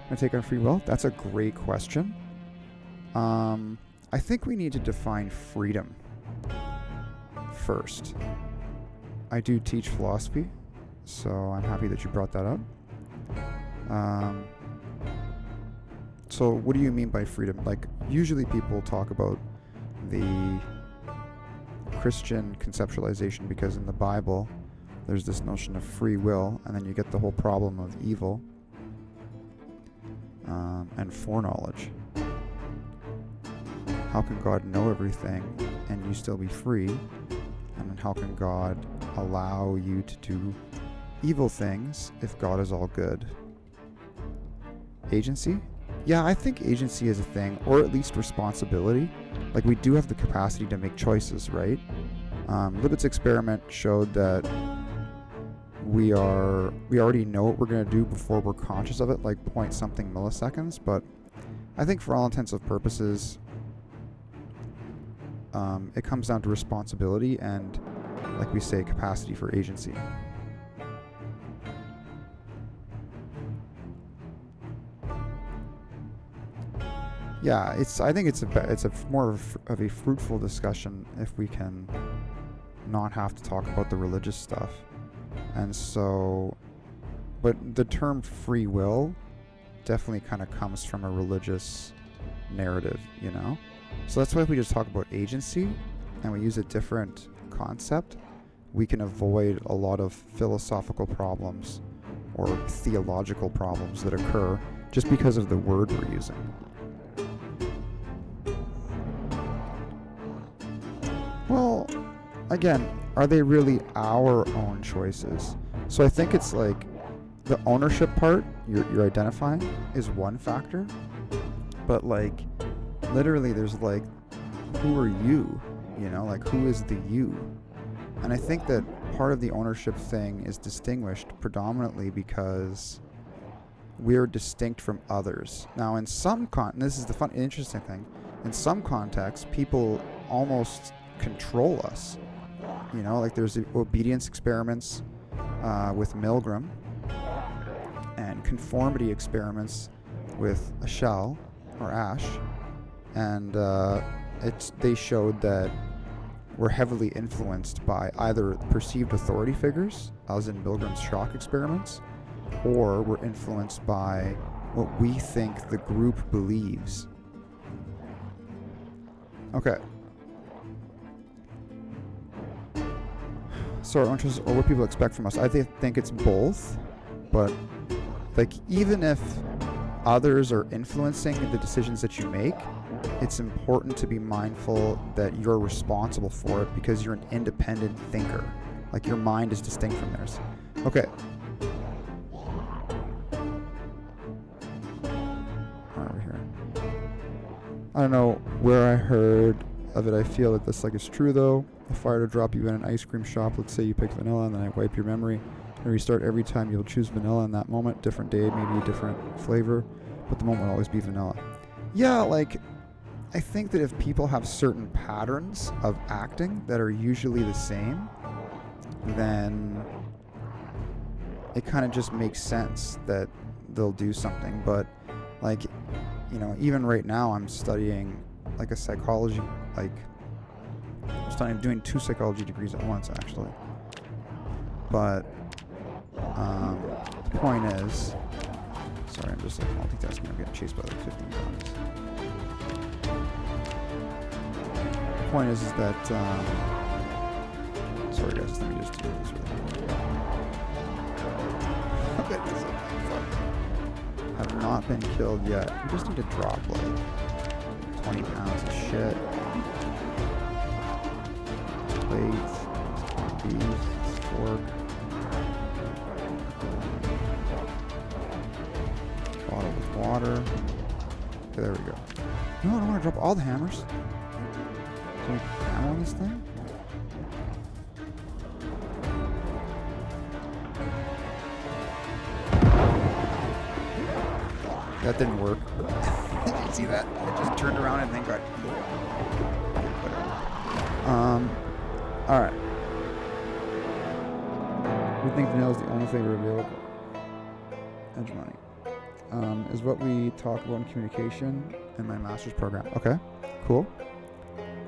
My take on free will? That's a great question. I think we need to define freedom first. I do teach philosophy, so I'm happy that you brought that up. So what do you mean by freedom? Like, usually people talk about the Christian conceptualization because in the Bible there's this notion of free will, and then you get the whole problem of evil and foreknowledge. How can God know everything and you still be free? And then how can God allow you to do evil things if God is all good? Agency? Yeah, I think agency is a thing, or at least responsibility. Like, we do have the capacity to make choices, right? Libet's experiment showed that we already know what we're going to do before we're conscious of it, like point something milliseconds. But I think for all intents and purposes, it comes down to responsibility and, like we say, capacity for agency. Yeah, I think it's a more of a fruitful discussion if we can not have to talk about the religious stuff. And so, but the term free will definitely kind of comes from a religious narrative, you know? So that's why if we just talk about agency and we use a different concept, we can avoid a lot of philosophical problems or theological problems that occur just because of the word we're using. Well, again, are they really our own choices? So I think it's like the ownership part you're identifying is one factor, but like literally there's like, who are you? You know, like who is the you? And I think that part of the ownership thing is distinguished predominantly because we're distinct from others. Now in some this is the interesting thing, in some contexts people almost control us. You know, like there's the obedience experiments with Milgram and conformity experiments with Ashell or Ash, and they showed that we're heavily influenced by either perceived authority figures, as in Milgram's shock experiments, or we're influenced by what we think the group believes. Okay. So our interests, or what people expect from us, I think it's both, but like even if others are influencing the decisions that you make, it's important to be mindful that you're responsible for it because you're an independent thinker. Like your mind is distinct from theirs. Okay. Over here. I don't know where I heard of it. I feel that this is true though. If I were to drop you in an ice cream shop, let's say you pick vanilla and then I wipe your memory and restart every time, you'll choose vanilla in that moment, different day, maybe a different flavor, but the moment will always be vanilla. Yeah, like I think that if people have certain patterns of acting that are usually the same, then it kind of just makes sense that they'll do something. But like, you know, even right now I'm studying like a psychology, I'm doing 2 psychology degrees at once actually. But the point is, sorry, I'm just multitasking. I'm getting chased by 15 times. The point is that sorry guys, let me just do this really quick. Have not been killed yet. We just need to drop like 20 pounds of shit. Plates, beef, fork, bottle with water. Okay, there we go. No, I don't want to drop all the hammers. Can we hammer on this thing? That didn't work. Did you see that? It just turned around and then got... Alright. We think vanilla is the only flavor available. Edge money. is what we talk about in communication in my master's program. Okay, cool.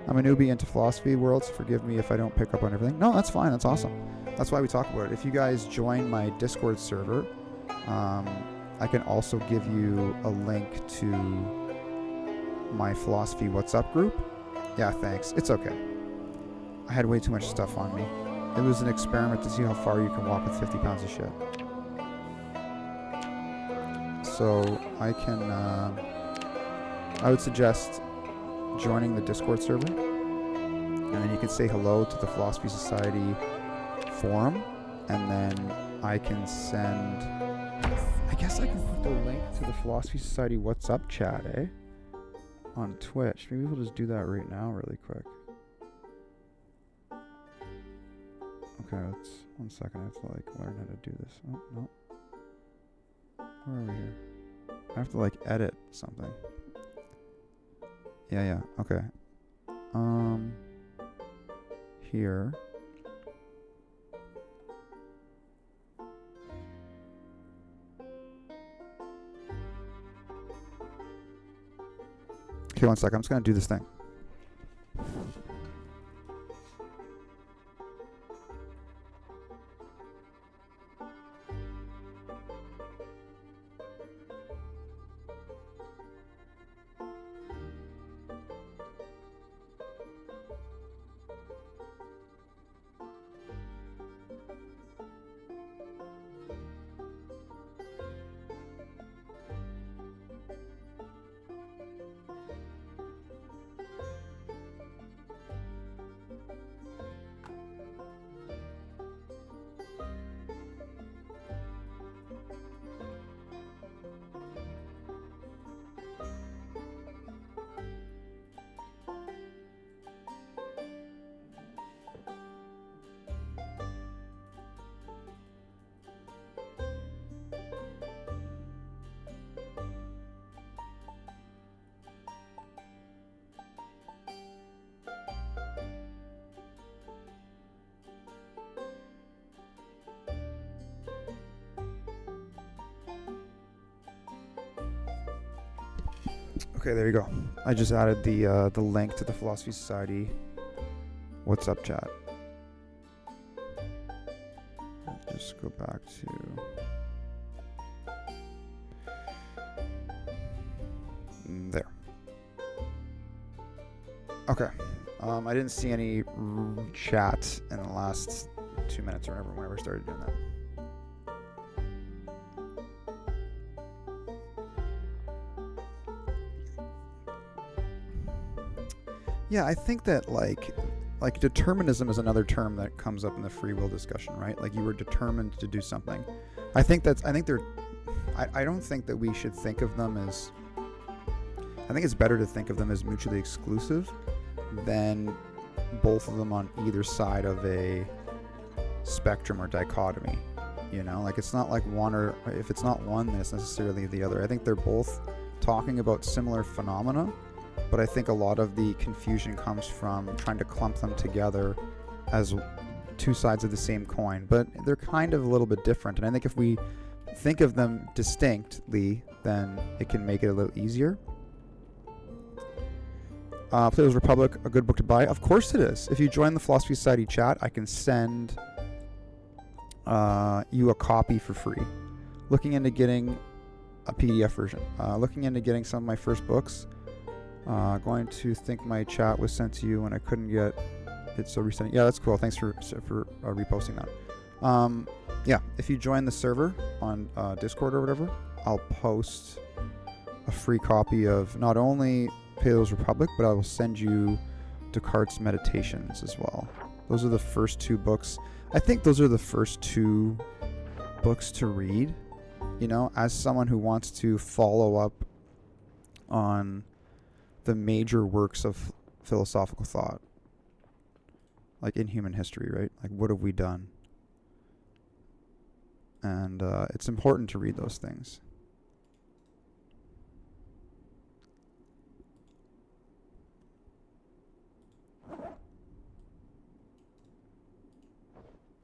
I'm a newbie into philosophy world, so forgive me if I don't pick up on everything. No, that's fine. That's awesome. That's why we talk about it. If you guys join my Discord server, I can also give you a link to my philosophy WhatsApp group. Yeah, thanks. It's okay. I had way too much stuff on me. It was an experiment to see how far you can walk with 50 pounds of shit. So I can, I would suggest joining the Discord server, and then you can say hello to the Philosophy Society forum, and then I can send, I guess I can put the link to the Philosophy Society WhatsApp chat, on Twitch. Maybe we'll just do that right now really quick. Okay, let's, 1 second, I have to like learn how to do this. Oh, no. Where are we here? I have to like edit something. Yeah, okay. Here. Okay, 1 second, I'm just gonna do this thing. Okay, there you go. I just added the link to the Philosophy Society WhatsApp chat. I'll just go back to there. Okay. I didn't see any chat in the last 2 minutes or whenever I started doing that. Yeah, I think that like determinism is another term that comes up in the free will discussion, right? Like you were determined to do something. I think I don't think that we should think of them as, I think it's better to think of them as mutually exclusive than both of them on either side of a spectrum or dichotomy. You know, like it's not like one, or if it's not one, then it's necessarily the other. I think they're both talking about similar phenomena, but I think a lot of the confusion comes from trying to clump them together as two sides of the same coin. But they're kind of a little bit different, and I think if we think of them distinctly, then it can make it a little easier. Plato's Republic, a good book to buy? Of course it is. If you join the Philosophy Society chat, I can send you a copy for free. Looking into getting a PDF version. Looking into getting some of my first books. Going to think my chat was sent to you when I couldn't get it, so resending. Yeah, that's cool. Thanks for reposting that. Yeah, if you join the server on Discord or whatever, I'll post a free copy of not only Plato's Republic, but I will send you Descartes' Meditations as well. Those are the first two books. I think those are the first two books to read, you know, as someone who wants to follow up on the major works of philosophical thought, like in human history, right? Like, what have we done? And it's important to read those things.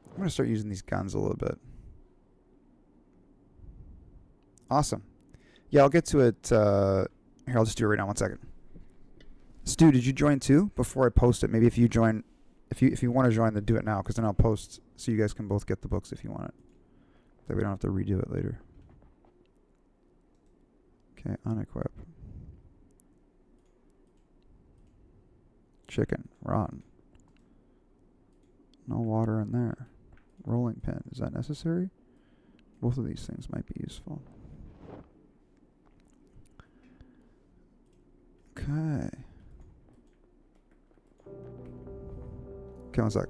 I'm going to start using these guns a little bit. Awesome. Yeah, I'll get to it. Here, I'll just do it right now. 1 second. Stu, did you join too? Before I post it, maybe if you join, if you want to join, then do it now, because then I'll post so you guys can both get the books if you want it. That we don't have to redo it later. Okay, unequip. Chicken, rotten. No water in there. Rolling pin, is that necessary? Both of these things might be useful. Okay. Okay, 1 sec.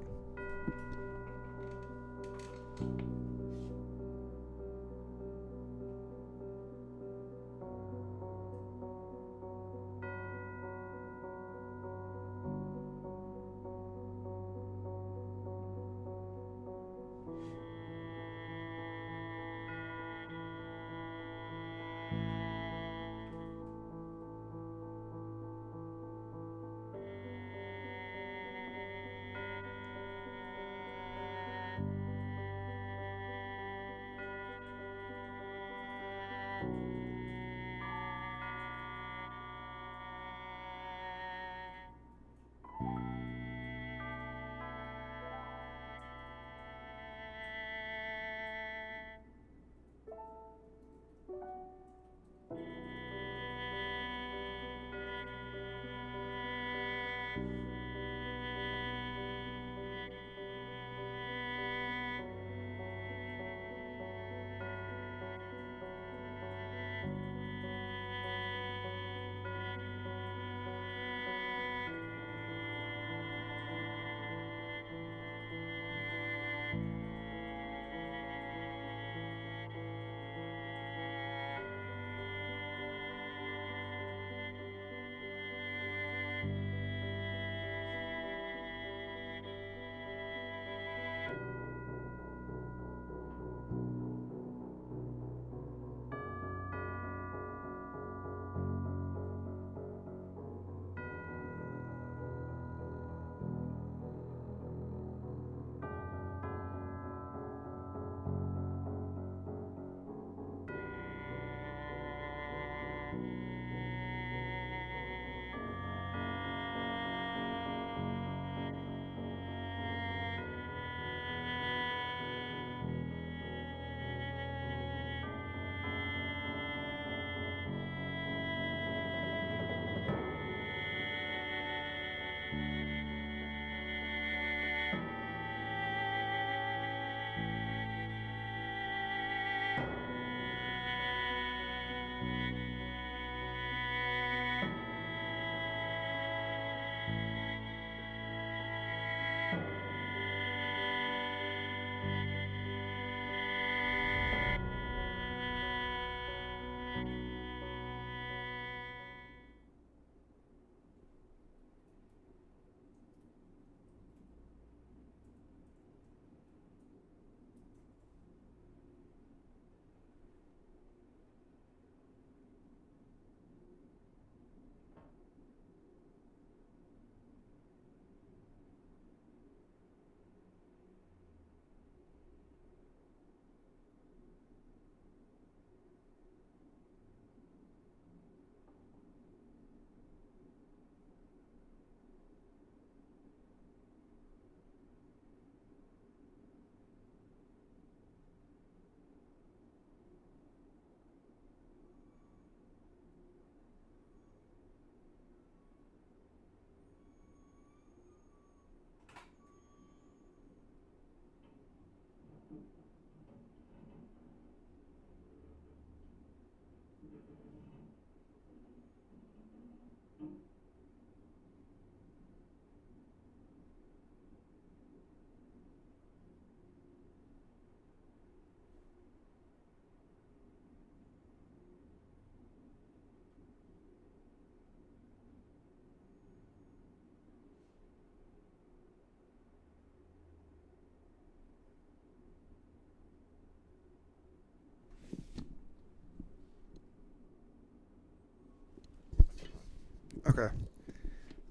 Okay.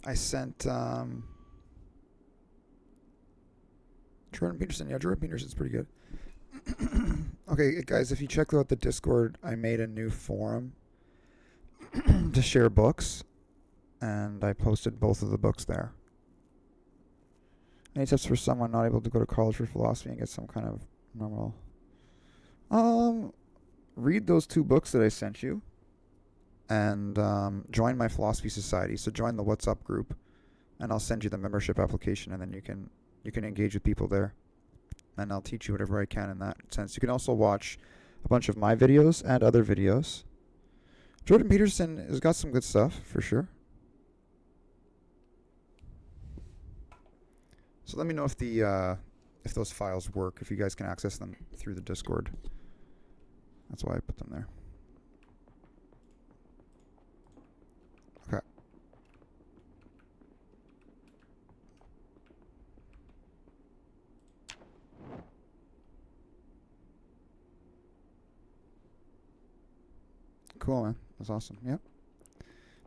I sent Jordan Peterson. Yeah, Jordan Peterson's pretty good. Okay, guys, if you check out the Discord, I made a new forum to share books, and I posted both of the books there. Any tips for someone not able to go to college for philosophy and get some kind of normal? Read those 2 books that I sent you, and join my philosophy society. So join the What's Up group, and I'll send you the membership application, and then you can engage with people there, and I'll teach you whatever I can in that sense. You can also watch a bunch of my videos and other videos. Jordan Peterson has got some good stuff for sure. So let me know if those files work, if you guys can access them through the Discord. That's why I put them there. Okay. Cool, man. That's awesome. Yep.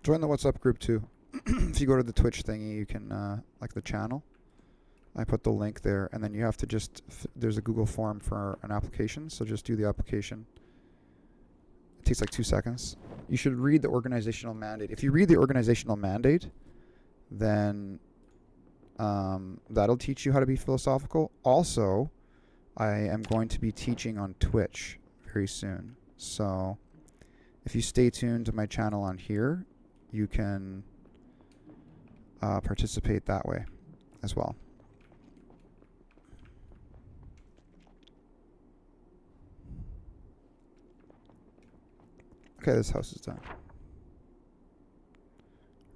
Join the What's Up group too. If you go to the Twitch thingy, you can like the channel. I put the link there, and then you have to just there's a Google form for an application, so just do the application. It takes like 2 seconds. You should read the organizational mandate. If you read the organizational mandate, then that'll teach you how to be philosophical. Also, I am going to be teaching on Twitch very soon, so if you stay tuned to my channel on here, you can participate that way as well. Okay, this house is done.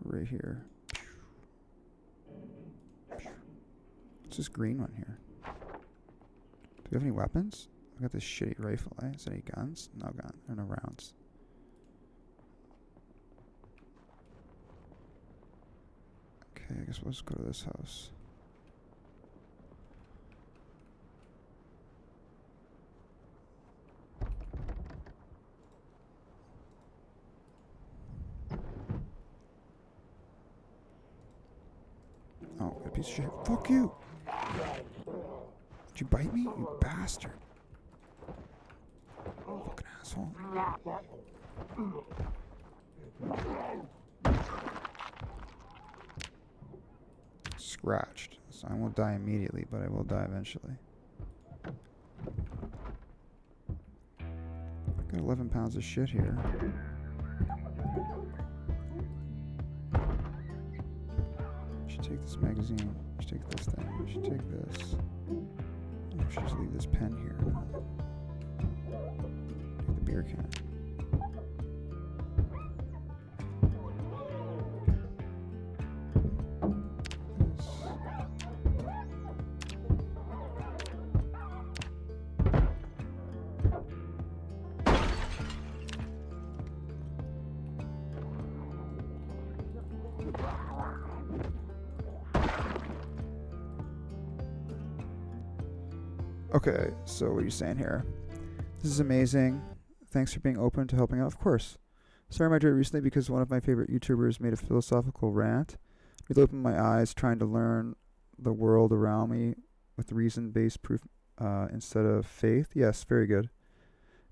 Right here. What's this green one here? Do we have any weapons? I got this shitty rifle, eh? Is there any guns? No gun. There are no rounds. Okay, I guess we'll just go to this house. Oh, a piece of shit. Fuck you! Did you bite me? You bastard. Fucking asshole. Scratched. So I won't die immediately, but I will die eventually. Got 11 pounds of shit here. Take this magazine. I should take this thing. I should take this. I should just leave this pen here. Take the beer can. Okay, so what are you saying here? This is amazing. Thanks for being open to helping out. Of course. Sorry I joined recently because one of my favorite YouTubers made a philosophical rant. It opened my eyes trying to learn the world around me with reason-based proof instead of faith. Yes, very good.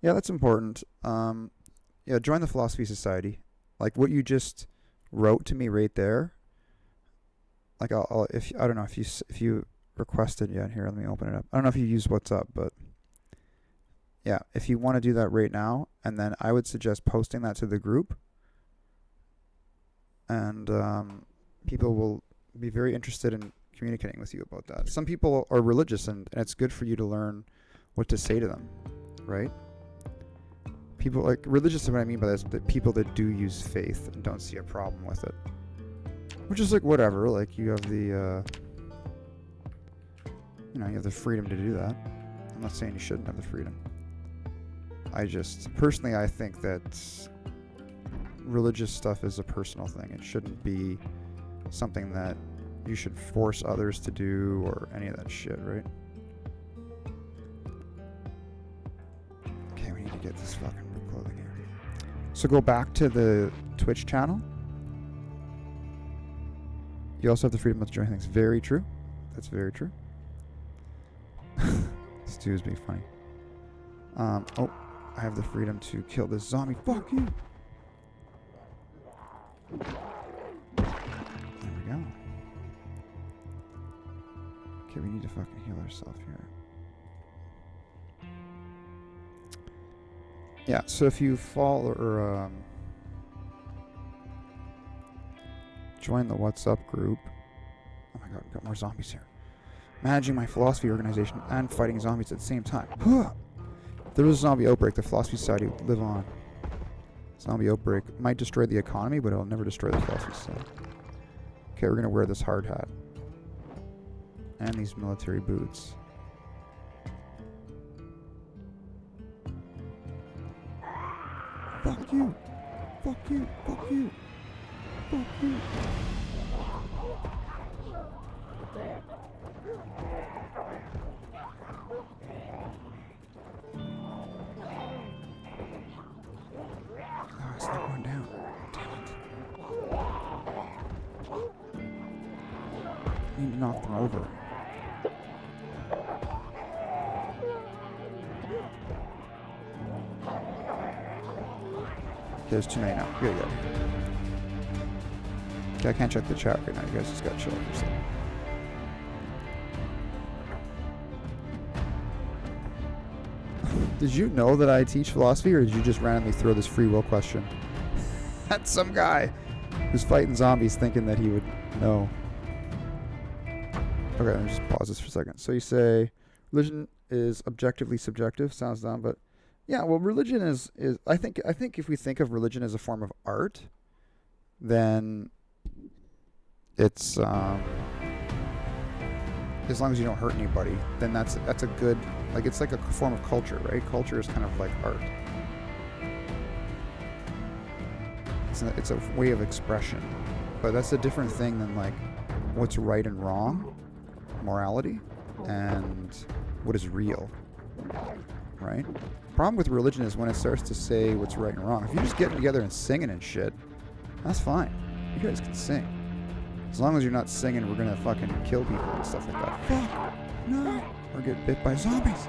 Yeah, that's important. Yeah, join the Philosophy Society. Like what you just wrote to me right there. Like I don't know if you requested yet. Here, let me open it up. I don't know if you use What's Up, but yeah, if you want to do that right now, and then I would suggest posting that to the group, and people will be very interested in communicating with you about that. Some people are religious, and it's good for you to learn what to say to them, right? People like religious, what I mean by this, that people that do use faith and don't see a problem with it, which is like whatever. Like you have the you have the freedom to do that. I'm not saying you shouldn't have the freedom. Personally, I think that religious stuff is a personal thing. It shouldn't be something that you should force others to do or any of that shit, right? Okay, we need to get this fucking clothing here. So go back to the Twitch channel. You also have the freedom to join things. Very true. That's very true. Stu is being funny. Oh, I have the freedom to kill this zombie. Fuck you. There we go. Okay, we need to fucking heal ourselves here. Yeah, so if you fall or join the What's Up group. Oh my god, we've got more zombies here. Managing my philosophy organization and fighting zombies at the same time. If there was a zombie outbreak, the philosophy society would live on. Zombie outbreak might destroy the economy, but it'll never destroy the philosophy society. Okay, we're gonna wear this hard hat. And these military boots. Fuck you! Fuck you! Fuck you! Fuck you! Oh, it's not going down. Damn it. I need to knock them over. Okay, there's too many now. We gotta go. Okay, I can't check the chat right now. You guys just gotta chill for a second. Did you know that I teach philosophy, or did you just randomly throw this free will question at some guy who's fighting zombies thinking that he would know? Okay, let me just pause this for a second. So you say religion is objectively subjective. Sounds dumb, but yeah, well, religion is I think if we think of religion as a form of art, then it's as long as you don't hurt anybody, then that's a good, like, it's like a form of culture, right? Culture is kind of like art. It's a way of expression, but that's a different thing than like what's right and wrong, morality, and what is real, right? Problem with religion is when it starts to say what's right and wrong. If you're just getting together and singing and shit, that's fine. You guys can sing. As long as you're not singing, we're gonna fucking kill people and stuff like that. Fuck! No! Or get bit by zombies.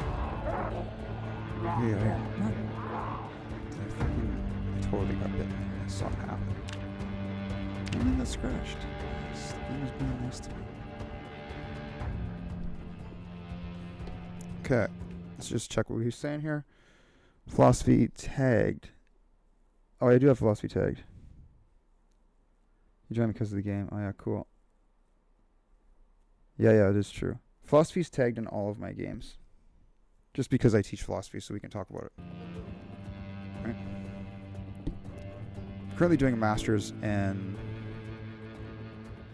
Yeah. I totally got bitten. I saw it happen. And then got scratched. This thing was being nice to me. Okay. Let's just check what he's saying here. Philosophy tagged. Oh, I do have philosophy tagged. You joined because of the game. Oh, yeah, cool. Yeah, it is true. Philosophy's tagged in all of my games. Just because I teach philosophy, so we can talk about it. Right? Currently doing a master's in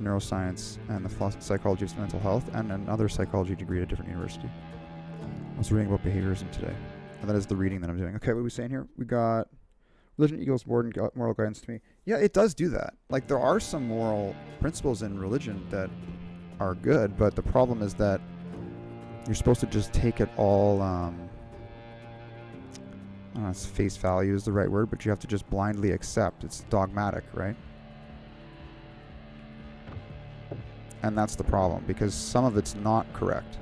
neuroscience and the psychology of mental health, and another psychology degree at a different university. I was reading about behaviorism today. And that is the reading that I'm doing. Okay, what are we saying here? We got religion equals moral guidance to me. Yeah, it does do that. Like, there are some moral principles in religion that are good, but the problem is that you're supposed to just take it all, I don't know, it's face value is the right word, but you have to just blindly accept. It's dogmatic, right? And that's the problem, because some of it's not correct.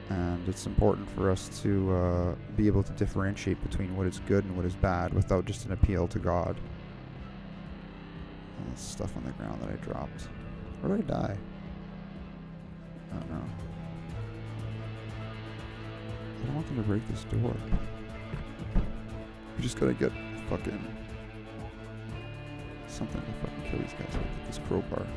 And it's important for us to be able to differentiate between what is good and what is bad without just an appeal to God. All this stuff on the ground that I dropped. Where did I die? I don't know. I don't want them to break this door. We just gotta get fucking something to fucking kill these guys with this crowbar.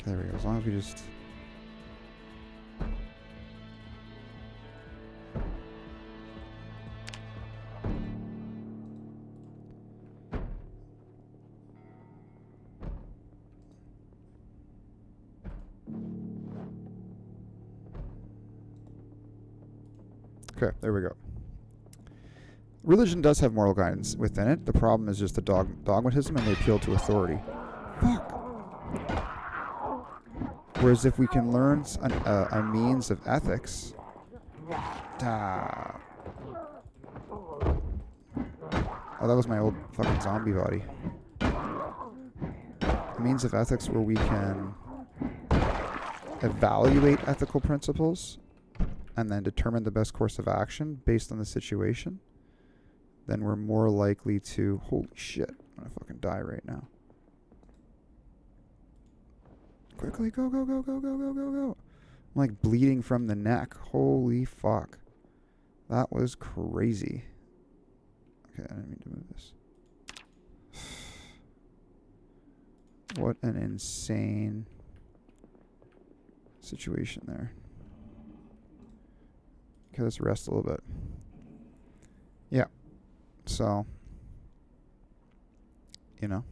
There we go. As long as we just... Okay, there we go. Religion does have moral guidance within it. The problem is just the dogmatism and the appeal to authority. Fuck! Whereas if we can learn a means of ethics Ah. Oh, that was my old fucking zombie body. A means of ethics where we can evaluate ethical principles and then determine the best course of action based on the situation, then we're more likely to... Holy shit. I'm gonna fucking die right now. Quickly, go, go, go, go, go, go, go, go. I'm like bleeding from the neck. Holy fuck. That was crazy. Okay, I didn't mean to move this. What an insane situation there. Okay, let's rest a little bit. Yeah. So, you know,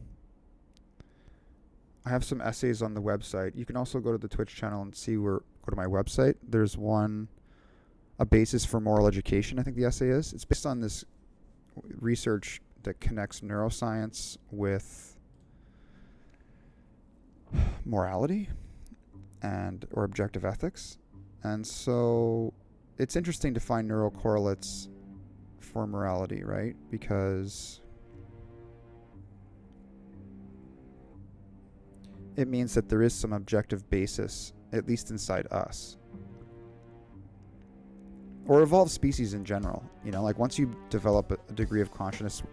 I have some essays on the website. You can also go to the Twitch channel and see where, go to my website. There's one, a basis for moral education, I think the essay is. It's based on this research that connects neuroscience with morality and or objective ethics. And so it's interesting to find neural correlates for morality, right? Because it means that there is some objective basis, at least inside us. Or evolved species in general. You know, like once you develop a degree of consciousness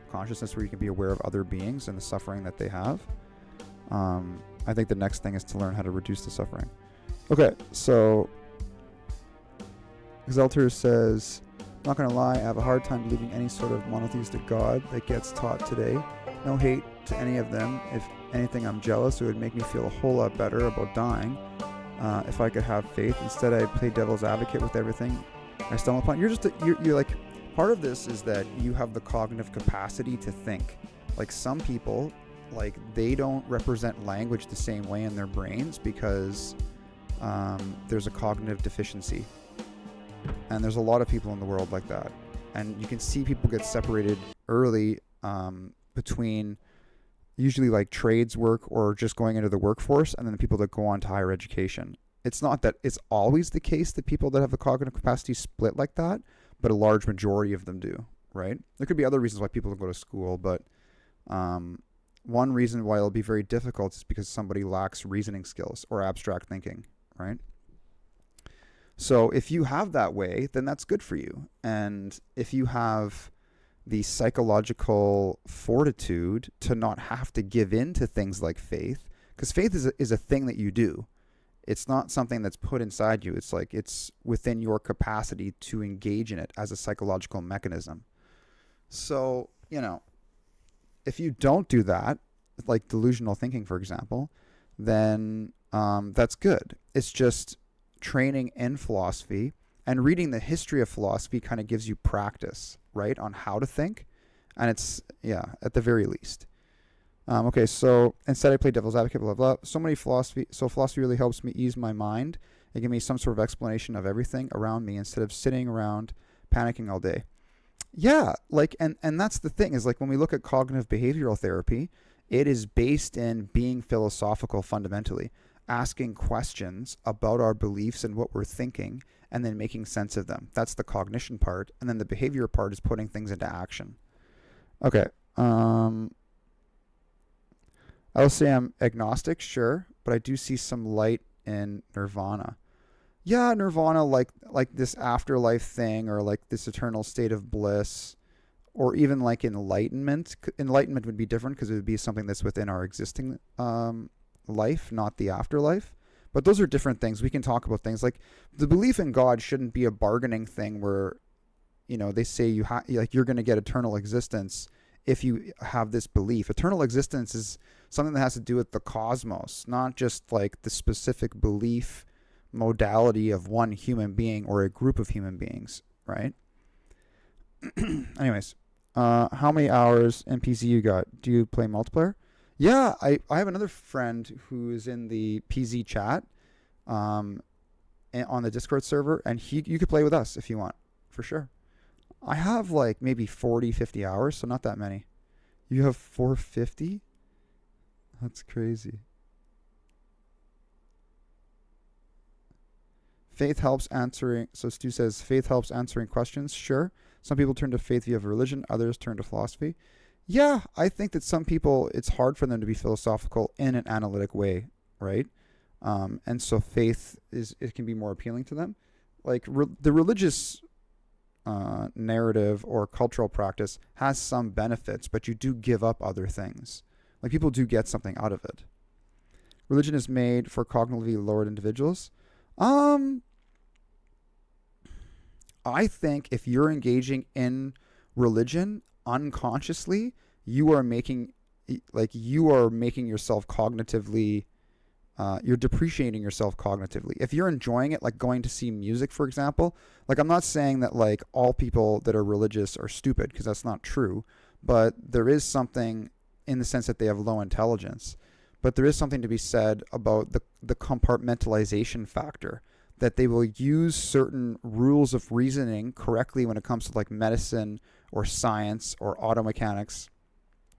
where you can be aware of other beings and the suffering that they have, I think the next thing is to learn how to reduce the suffering. Okay, so Exalter says, not gonna lie, I have a hard time believing any sort of monotheistic God that gets taught today. No hate to any of them. If anything, I'm jealous. It would make me feel a whole lot better about dying if I could have faith. Instead, I play devil's advocate with everything I stumble upon. You're like, part of this is that you have the cognitive capacity to think. Like some people, like they don't represent language the same way in their brains because there's a cognitive deficiency. And there's a lot of people in the world like that. And you can see people get separated early between usually like trades work or just going into the workforce, and then the people that go on to higher education. It's not that it's always the case that people that have the cognitive capacity split like that, but a large majority of them do, right? There could be other reasons why people don't go to school, but one reason why it'll be very difficult is because somebody lacks reasoning skills or abstract thinking, right? So if you have that way, then that's good for you. And if you have the psychological fortitude to not have to give in to things like faith, because faith is a thing that you do. It's not something that's put inside you. It's like it's within your capacity to engage in it as a psychological mechanism. So, you know, if you don't do that, like delusional thinking, for example, then that's good. It's just training in philosophy, and reading the history of philosophy kind of gives you practice, right, on how to think. And it's, yeah, at the very least. Okay, so instead I play devil's advocate, blah, blah, blah. Philosophy really helps me ease my mind and give me some sort of explanation of everything around me instead of sitting around panicking all day. Yeah, like, and that's the thing is, like, when we look at cognitive behavioral therapy, it is based in being philosophical fundamentally, asking questions about our beliefs and what we're thinking, and then making sense of them. That's the cognition part. And then the behavior part is putting things into action. Okay. I'll say I'm agnostic, sure, but I do see some light in nirvana. Yeah, nirvana, like this afterlife thing, or like this eternal state of bliss, or even like enlightenment. Enlightenment would be different because it would be something that's within our existing life, not the afterlife. But those are different things. We can talk about things like the belief in God shouldn't be a bargaining thing where, you know, they say you're going to get eternal existence if you have this belief. Eternal existence is something that has to do with the cosmos, not just like the specific belief modality of one human being or a group of human beings, right? Anyways, how many hours in PC you got? Do you play multiplayer? Yeah, I have another friend who is in the PZ chat on the Discord server, and you could play with us if you want, for sure. I have like maybe 40, 50 hours, so not that many. You have 450? That's crazy. Faith helps answering. So Stu says faith helps answering questions. Sure. Some people turn to faith via religion. Others turn to philosophy. Yeah, I think that some people, it's hard for them to be philosophical in an analytic way, right? And so faith it can be more appealing to them. Like the religious narrative or cultural practice has some benefits, but you do give up other things. Like people do get something out of it. Religion is made for cognitively lowered individuals. I think if you're engaging in religion unconsciously, you are making yourself cognitively, you're depreciating yourself cognitively. If you're enjoying it, like going to see music, for example, like I'm not saying that like all people that are religious are stupid, because that's not true, but there is something in the sense that they have low intelligence. But there is something to be said about the compartmentalization factor, that they will use certain rules of reasoning correctly when it comes to like medicine or science or auto mechanics.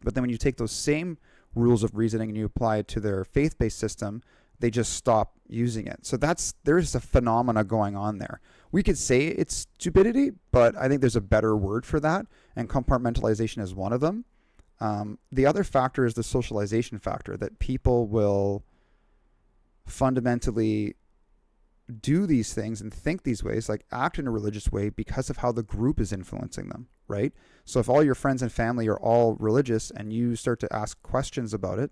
But then when you take those same rules of reasoning and you apply it to their faith-based system, they just stop using it. So there's a phenomena going on there. We could say it's stupidity, but I think there's a better word for that, and compartmentalization is one of them. The other factor is the socialization factor, that people will fundamentally do these things and think these ways, like act in a religious way, because of how the group is influencing them, right? So if all your friends and family are all religious and you start to ask questions about it,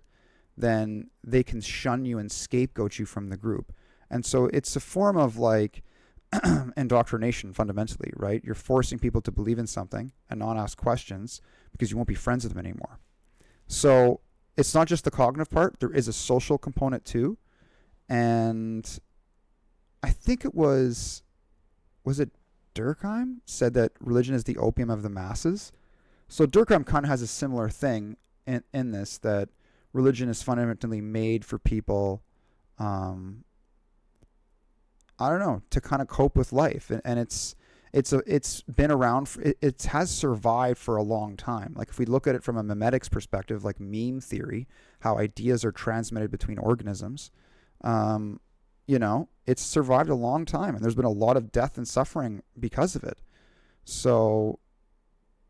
then they can shun you and scapegoat you from the group. And so it's a form of like indoctrination fundamentally, right? You're forcing people to believe in something and not ask questions because you won't be friends with them anymore. So it's not just the cognitive part. There is a social component too. And I think was it Durkheim said that religion is the opium of the masses. So Durkheim kind of has a similar thing in this, that religion is fundamentally made for people, I don't know, to kind of cope with life. And it's been around, it has survived for a long time. Like if we look at it from a memetics perspective, like meme theory, how ideas are transmitted between organisms, it's survived a long time, and there's been a lot of death and suffering because of it. So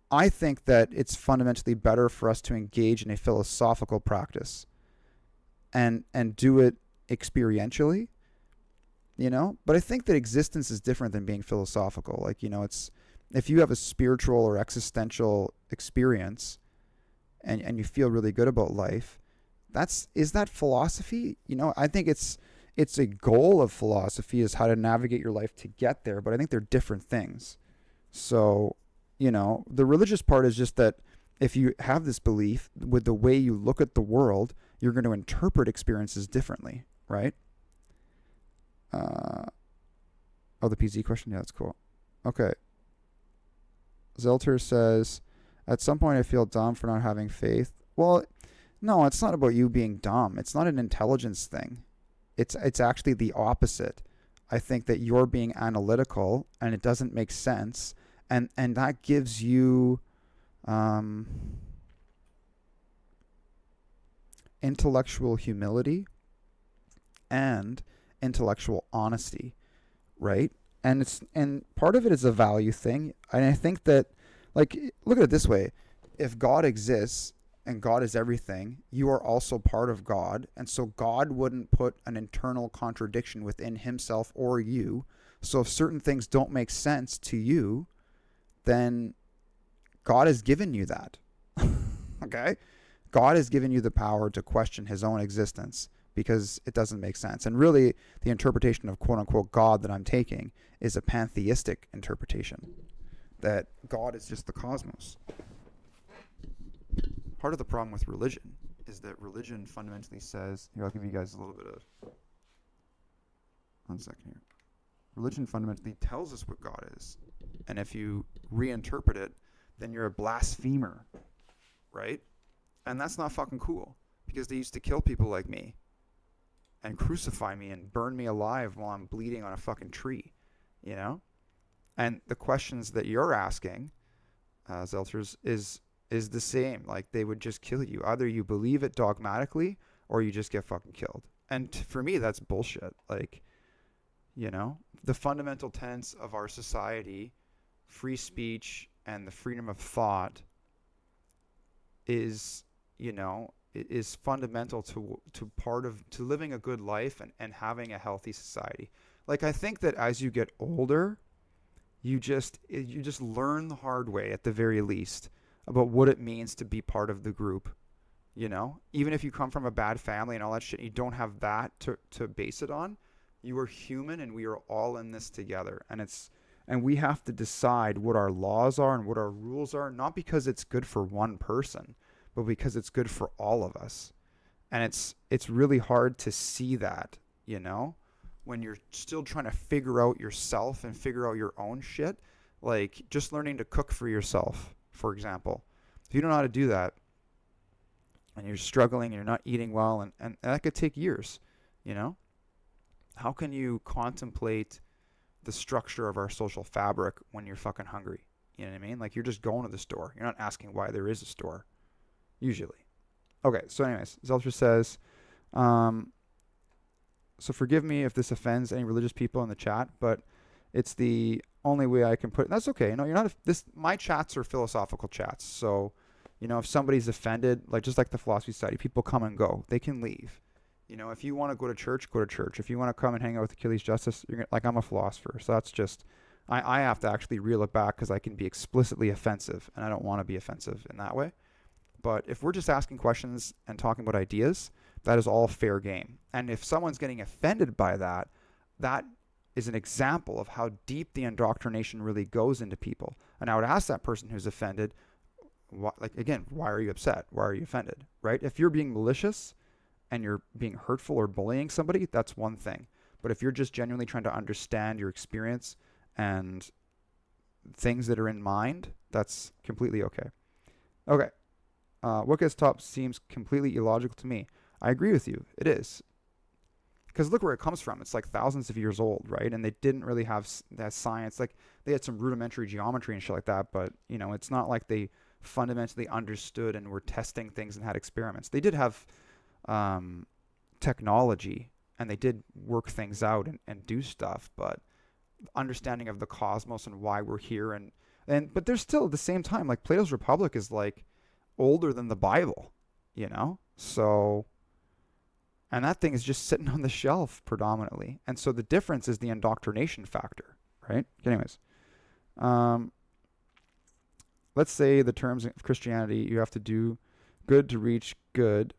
I think that it's fundamentally better for us to engage in a philosophical practice and do it experientially, but I think that existence is different than being philosophical. Like, it's, if you have a spiritual or existential experience and you feel really good about life, is that philosophy? I think it's a goal of philosophy is how to navigate your life to get there, but I think they're different things. So, the religious part is just that if you have this belief, with the way you look at the world, you're going to interpret experiences differently, right? The PZ question? Yeah, that's cool. Okay. Zelter says, at some point I feel dumb for not having faith. Well, no, it's not about you being dumb. It's not an intelligence thing. It's actually the opposite. I think that you're being analytical and it doesn't make sense, and that gives you intellectual humility and intellectual honesty, right? And part of it is a value thing. And I think that, like, look at it this way: if God exists and God is everything, you are also part of God. And so God wouldn't put an internal contradiction within himself or you. So if certain things don't make sense to you, then God has given you that. Okay? God has given you the power to question his own existence because it doesn't make sense. And really, the interpretation of quote unquote God that I'm taking is a pantheistic interpretation, that God is just the cosmos. Part of the problem with religion is that religion fundamentally says, here, I'll give you guys a little bit of, 1 second here. Religion fundamentally tells us what God is. And if you reinterpret it, then you're a blasphemer, right? And that's not fucking cool, because they used to kill people like me and crucify me and burn me alive while I'm bleeding on a fucking tree, And the questions that you're asking, Zelters, is the same. Like, they would just kill you. Either you believe it dogmatically or you just get fucking killed. And for me, that's bullshit. Like, You know, the fundamental tenets of our society, free speech and the freedom of thought, is, you know, is fundamental to living a good life and having a healthy society. Like, I think that as you get older, you just learn the hard way at the very least about what it means to be part of the group. You know, even if you come from a bad family and all that shit, you don't have that to base it on. You are human, and we are all in this together. And we have to decide what our laws are and what our rules are, not because it's good for one person, but because it's good for all of us. And it's really hard to see that, you know, when you're still trying to figure out yourself and figure out your own shit. Like, just learning to cook for yourself, for example. If you don't know how to do that, and you're struggling and you're not eating well, and that could take years, you know? How can you contemplate the structure of our social fabric when you're fucking hungry? You know what I mean? Like, you're just going to the store. You're not asking why there is a store, usually. Okay, so anyways, Zeltra says, so forgive me if this offends any religious people in the chat, but it's the only way I can put it. That's okay. You know, you're not my chats are philosophical chats. So, you know, if somebody's offended, like, just like the Philosophy Society, people come and go. They can leave. You know, if you want to go to church, go to church. If you want to come and hang out with Achilles Justice, like, I'm a philosopher. So that's just, I have to actually reel it back because I can be explicitly offensive, and I don't want to be offensive in that way. But if we're just asking questions and talking about ideas, that is all fair game. And if someone's getting offended by that, that is an example of how deep the indoctrination really goes into people. And I would ask that person who's offended, why are you upset? Why are you offended? Right? If you're being malicious and you're being hurtful or bullying somebody, that's one thing. But if you're just genuinely trying to understand your experience and things that are in mind, that's completely okay. Okay. What gets top seems completely illogical to me. I agree with you. It is. Because look where it comes from. It's like thousands of years old, right? And they didn't really have that science. Like, they had some rudimentary geometry and shit like that, but, you know, it's not like they fundamentally understood and were testing things and had experiments. They did have technology, and they did work things out and do stuff, but understanding of the cosmos and why we're here, but there's still, at the same time, like, Plato's Republic is like older than the Bible, you know? So, and that thing is just sitting on the shelf predominantly. And so the difference is the indoctrination factor, right? Anyways, let's say the terms of Christianity, you have to do good to reach good.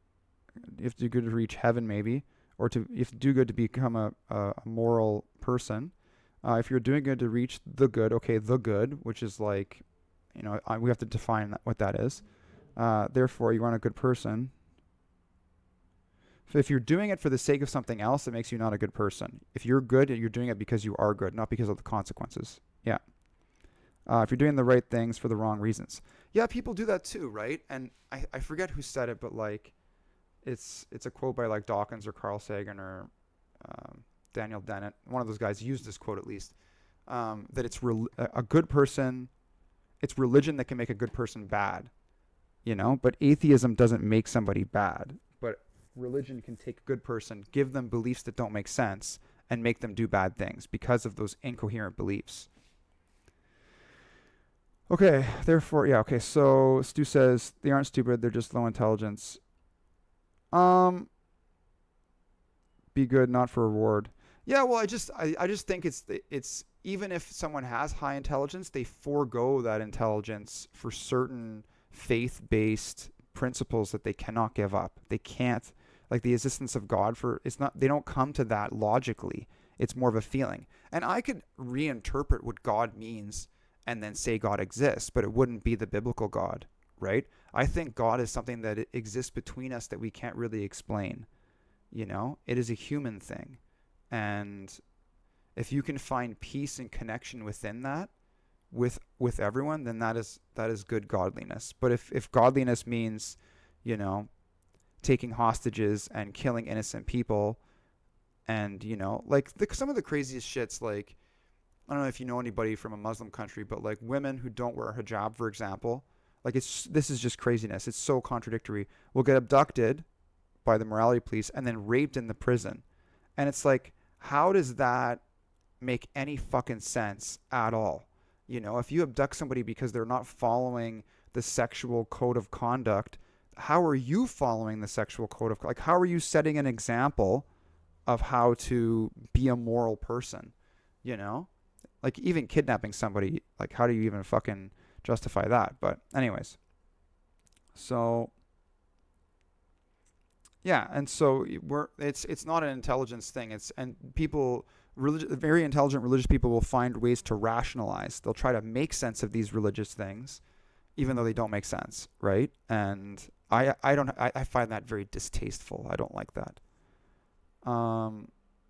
You have to do good to reach heaven, maybe, or you have to do good to become a moral person. If you're doing good to reach the good, okay, the good, which is like, you know, we have to define what that is. Therefore, you aren't a good person. So if you're doing it for the sake of something else, it makes you not a good person. If you're good, you're doing it because you are good, not because of the consequences. Yeah. If you're doing the right things for the wrong reasons. Yeah, people do that too, right? And I forget who said it, but like, it's a quote by like Dawkins or Carl Sagan or Daniel Dennett. One of those guys used this quote at least. That it's a good person. It's religion that can make a good person bad, you know. But atheism doesn't make somebody bad. But religion can take a good person, give them beliefs that don't make sense, and make them do bad things because of those incoherent beliefs. Okay, therefore, yeah, okay, so Stu says they aren't stupid, they're just low intelligence. Be good, not for reward. Yeah, well, I just think it's even if someone has high intelligence, they forego that intelligence for certain faith-based principles that they cannot give up. They can't, like the existence of God, they don't come to that logically. It's more of a feeling. And I could reinterpret what God means and then say God exists, but it wouldn't be the biblical God, right? I think God is something that exists between us that we can't really explain. You know, it is a human thing. And if you can find peace and connection within that, with everyone, then that is good godliness. But if godliness means, you know, taking hostages and killing innocent people, and, you know, like some of the craziest shits, like, I don't know if you know anybody from a Muslim country, but like women who don't wear a hijab, for example, like this is just craziness. It's so contradictory. Will get abducted by the morality police and then raped in the prison. And it's like, how does that make any fucking sense at all. You know, if you abduct somebody because they're not following the sexual code of conduct, how are you following the sexual code of, like, how are you setting an example of how to be a moral person? You know, like even kidnapping somebody, like how do you even fucking justify that? But anyways, so yeah, and so it's not an intelligence thing. It's and people very intelligent religious people will find ways to rationalize. They'll try to make sense of these religious things, even though they don't make sense, right? And I don't I find that very distasteful. I don't like that.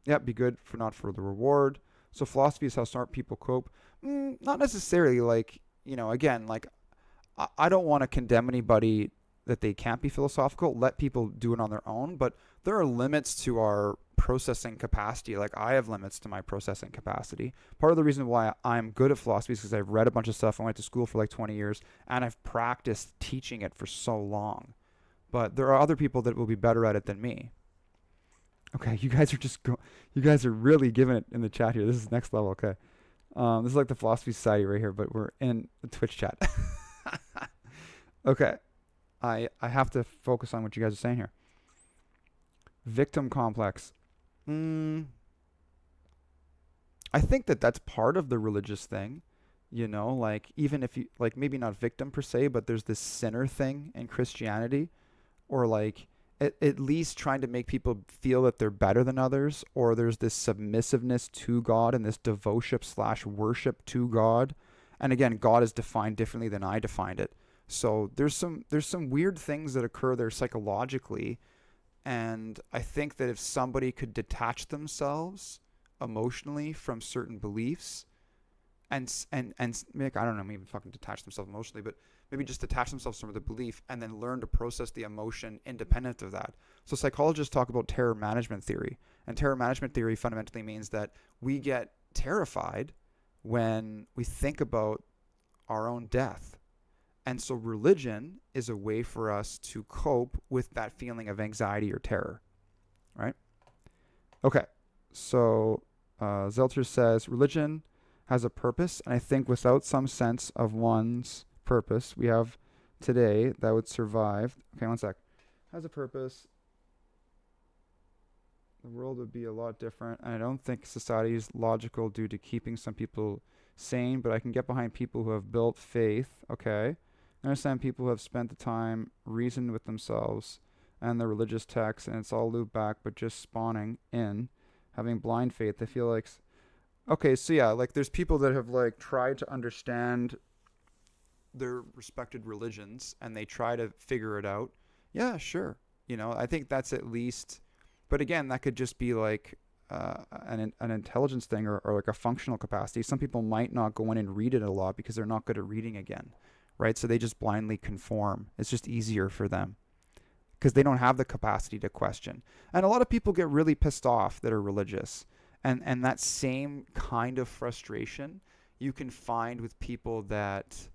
Yeah, be good for not for the reward. So philosophy is how smart people cope. Not necessarily. Like, you know, again, like I don't want to condemn anybody that they can't be philosophical. Let people do it on their own, but there are limits to our processing capacity. Like I have limits to my processing capacity. Part of the reason why I'm good at philosophy is because I've read a bunch of stuff. I went to school for like 20 years and I've practiced teaching it for so long. But there are other people that will be better at it than me. Okay, you guys are you guys are really giving it in the chat here. This is next level. Okay. This is like the philosophy society right here, but we're in the Twitch chat. Okay. I have to focus on what you guys are saying here. Victim complex. I think that that's part of the religious thing. You know, like even if you like maybe not victim per se, but there's this sinner thing in Christianity, or like at least trying to make people feel that they're better than others, or there's this submissiveness to God and this devotion slash worship to God. And again, God is defined differently than I defined it. So there's some weird things that occur there psychologically, and I think that if somebody could detach themselves emotionally from certain beliefs, and make, I don't know, maybe fucking detach themselves emotionally, but maybe just detach themselves from the belief and then learn to process the emotion independent of that. So psychologists talk about terror management theory, and terror management theory fundamentally means that we get terrified when we think about our own death. And so religion is a way for us to cope with that feeling of anxiety or terror, right? Okay, so Zelter says religion has a purpose, and I think without some sense of one's purpose we have today that would survive. Okay, one sec. Has a purpose, the world would be a lot different, and I don't think society is logical due to keeping some people sane, but I can get behind people who have built faith. Okay. I understand people who have spent the time reasoned with themselves and their religious texts, and it's all looped back, but just spawning in, having blind faith. They feel like, okay, so yeah, like there's people that have like tried to understand their respected religions and they try to figure it out. Yeah, sure. You know, I think that's at least, but again, that could just be like an intelligence thing, or like a functional capacity. Some people might not go in and read it a lot because they're not good at reading again, right? So they just blindly conform. It's just easier for them because they don't have the capacity to question. And a lot of people get really pissed off that are religious. And that same kind of frustration you can find with people that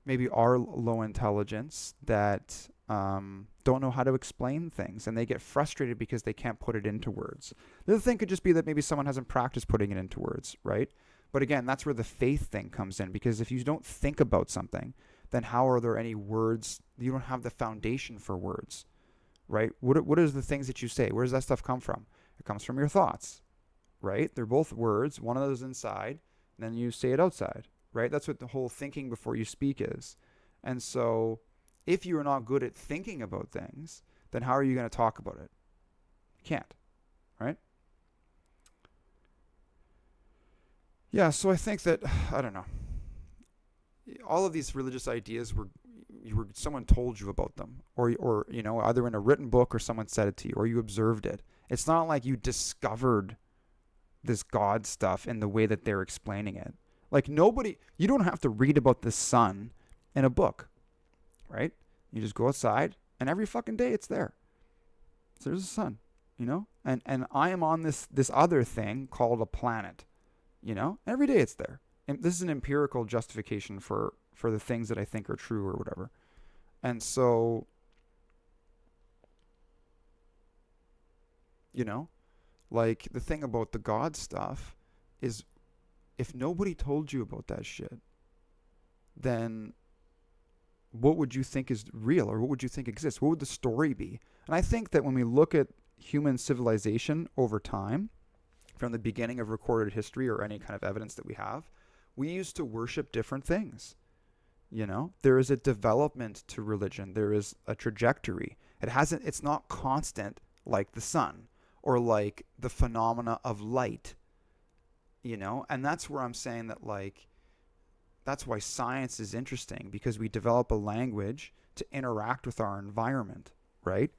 maybe are low intelligence, that don't know how to explain things, and they get frustrated because they can't put it into words. The other thing could just be that maybe someone hasn't practiced putting it into words, right? But again, that's where the faith thing comes in, because if you don't think about something, then how are there any words? You don't have the foundation for words, right? What is the things that you say? Where does that stuff come from? It comes from your thoughts, right? They're both words. One of those inside, and then you say it outside, right? That's what the whole thinking before you speak is. And so if you are not good at thinking about things, then how are you going to talk about it? You can't, right? Yeah, so I think that, I don't know, all of these religious ideas were someone told you about them, or you know, either in a written book or someone said it to you, or you observed it. It's not like you discovered this God stuff in the way that they're explaining it. Like you don't have to read about the sun in a book, right? You just go outside and every fucking day it's there. So there's the sun, you know? And I am on this other thing called a planet, you know? Every day it's there. And this is an empirical justification for the things that I think are true or whatever. And so, you know, like the thing about the God stuff is if nobody told you about that shit, then what would you think is real, or what would you think exists? What would the story be? And I think that when we look at human civilization over time, from the beginning of recorded history or any kind of evidence that we have, we used to worship different things. You know, there is a development to religion. There is a trajectory. It's not constant like the sun or like the phenomena of light, you know? And that's where I'm saying that, like, that's why science is interesting, because we develop a language to interact with our environment, right?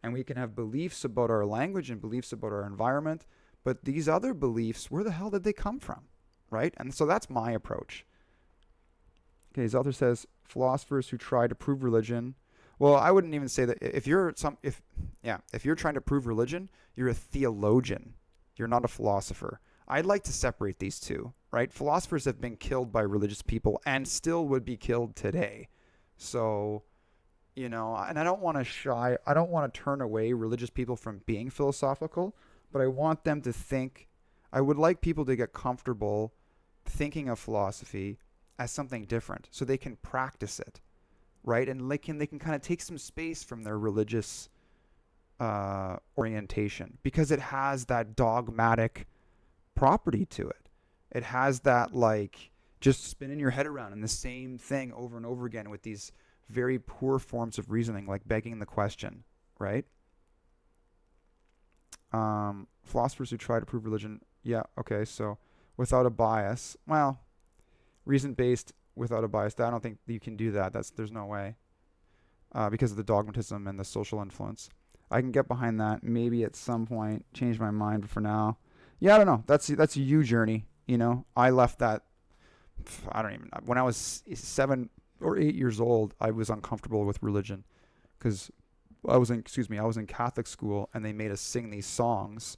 And we can have beliefs about our language and beliefs about our environment, but these other beliefs, where the hell did they come from, right? And so that's my approach. Okay, his author says philosophers who try to prove religion. Well, I wouldn't even say that. If you're trying to prove religion, you're a theologian. You're not a philosopher. I'd like to separate these two, right? Philosophers have been killed by religious people and still would be killed today. So, you know, and I don't want to turn away religious people from being philosophical, but I want them to think. I would like people to get comfortable thinking of philosophy as something different, so they can practice it, right? And they can kind of take some space from their religious orientation, because it has that dogmatic property to it. It has that, like, just spinning your head around in the same thing over and over again with these very poor forms of reasoning, like begging the question, right? Philosophers who try to prove religion, yeah, okay, so without a bias, well, reason-based without a bias, I don't think you can do that. There's no way, because of the dogmatism and the social influence. I can get behind that. Maybe at some point change my mind, but for now, yeah, I don't know. That's a you journey. You know, I left that. I don't even. When I was 7 or 8 years old, I was uncomfortable with religion, because I was in Catholic school, and they made us sing these songs,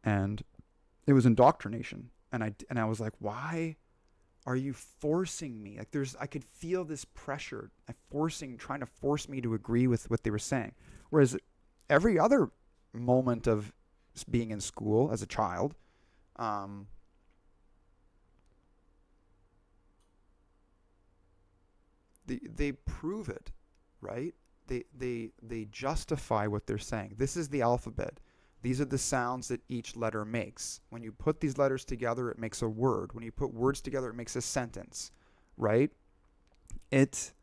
and it was indoctrination. And I was like, why are you forcing me? Like, I could feel this pressure, trying to force me to agree with what they were saying. Whereas every other moment of being in school as a child, they prove it, right? They justify what they're saying. This is the alphabet. These are the sounds that each letter makes. When you put these letters together, it makes a word. When you put words together, it makes a sentence, right? It's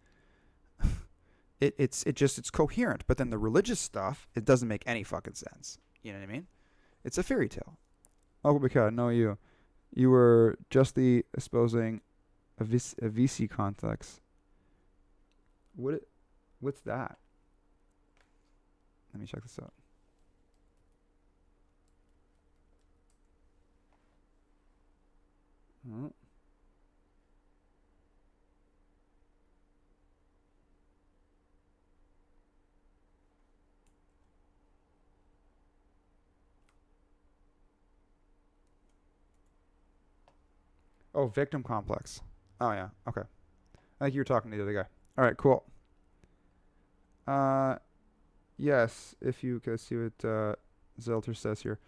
coherent. But then the religious stuff, it doesn't make any fucking sense. You know what I mean? It's a fairy tale. Oh, because no, you were justly espousing a VC context. What's that? Let me check this out. Oh. Oh, victim complex. Oh yeah, okay. I think you were talking to the other guy. All right, cool. Yes, if you can see what Zelter says here.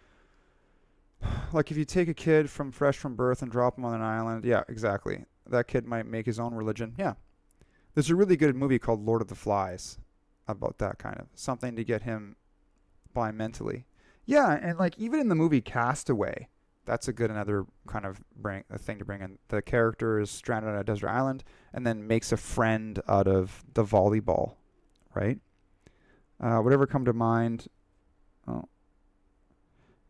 Like, if you take a kid fresh from birth and drop him on an island, yeah, exactly. That kid might make his own religion. Yeah. There's a really good movie called Lord of the Flies about that kind of something to get him by mentally. Yeah, and like even in the movie Castaway, that's another kind of a thing to bring in. The character is stranded on a desert island and then makes a friend out of the volleyball, right? Whatever come to mind. Oh.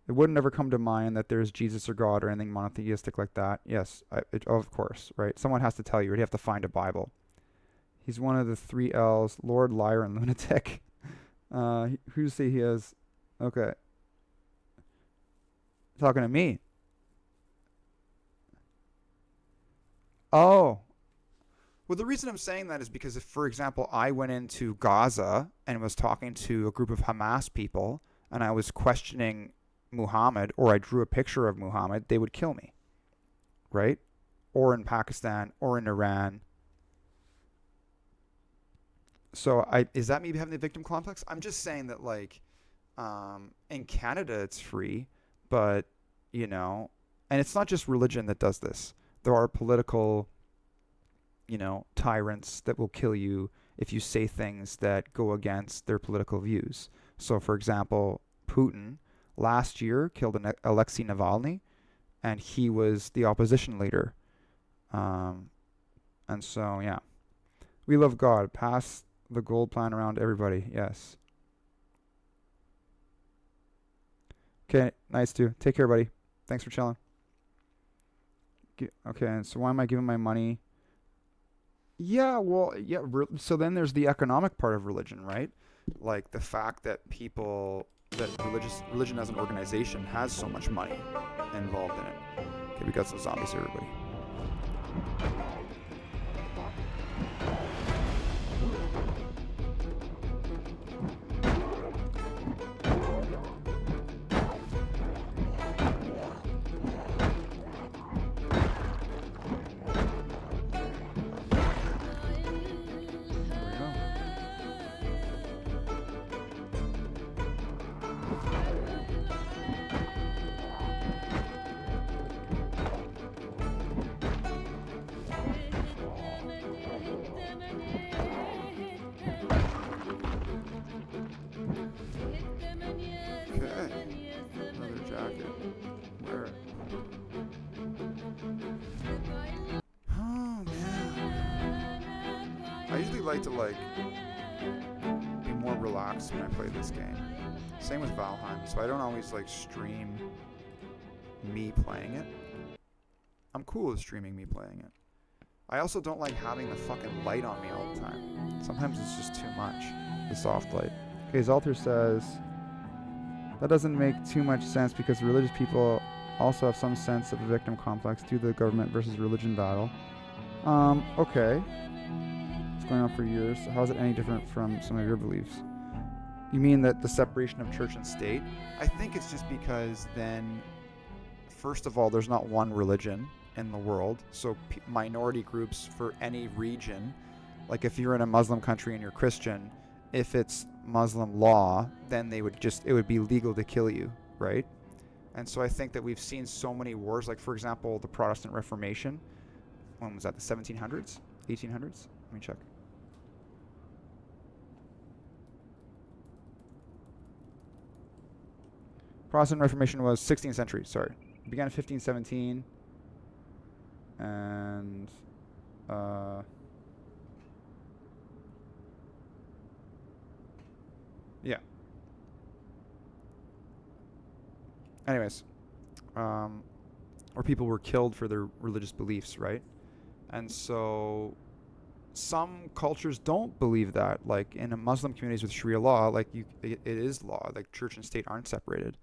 It wouldn't ever come to mind that there's Jesus or God or anything monotheistic like that. Yes, of course, right? Someone has to tell you. You have to find a Bible. He's one of the 3 L's, Lord, Liar, and Lunatic. Who say he has? Okay. Talking to me. Oh. Well, the reason I'm saying that is because if, for example, I went into Gaza and was talking to a group of Hamas people and I was questioning Muhammad, or I drew a picture of Muhammad, they would kill me, right? Or in Pakistan, or in Iran. So is that me having the victim complex? I'm just saying that, like, in Canada it's free, but, you know, And it's not just religion that does this. There are political, tyrants that will kill you if you say things that go against their political views. So, for example, Putin last year killed Alexei Navalny, and he was the opposition leader. And so, yeah. We love God. Pass the gold plan around to everybody. Yes. Okay, nice to. Take care, buddy. Thanks for chilling. Okay, and so why am I giving my money? Yeah, well, yeah. So then there's the economic part of religion, right? Like the fact that religion as an organization has so much money involved in it. Okay, we got some zombies here, everybody. I usually like to be more relaxed when I play this game. Same with Valheim, so I don't always stream me playing it. I'm cool with streaming me playing it. I also don't like having the fucking light on me all the time. Sometimes it's just too much, the soft light. Okay, Zalter says, that doesn't make too much sense because religious people also have some sense of a victim complex due to the government versus religion battle. Okay. It's going on for years. So how is it any different from some of your beliefs? You mean that the separation of church and state? I think it's just because then, first of all, there's not one religion in the world. So minority groups for any region, like if you're in a Muslim country and you're Christian, if it's Muslim law, then it would be legal to kill you, right? And so I think that we've seen so many wars, like for example, the Protestant Reformation. When was that? The 1700s? 1800s? Let me check. Protestant Reformation was 16th century, sorry. It began in 1517. And yeah. Anyways, where people were killed for their religious beliefs, right? And so some cultures don't believe that. Like in a Muslim communities with Sharia law, it is law. Like church and state aren't separated.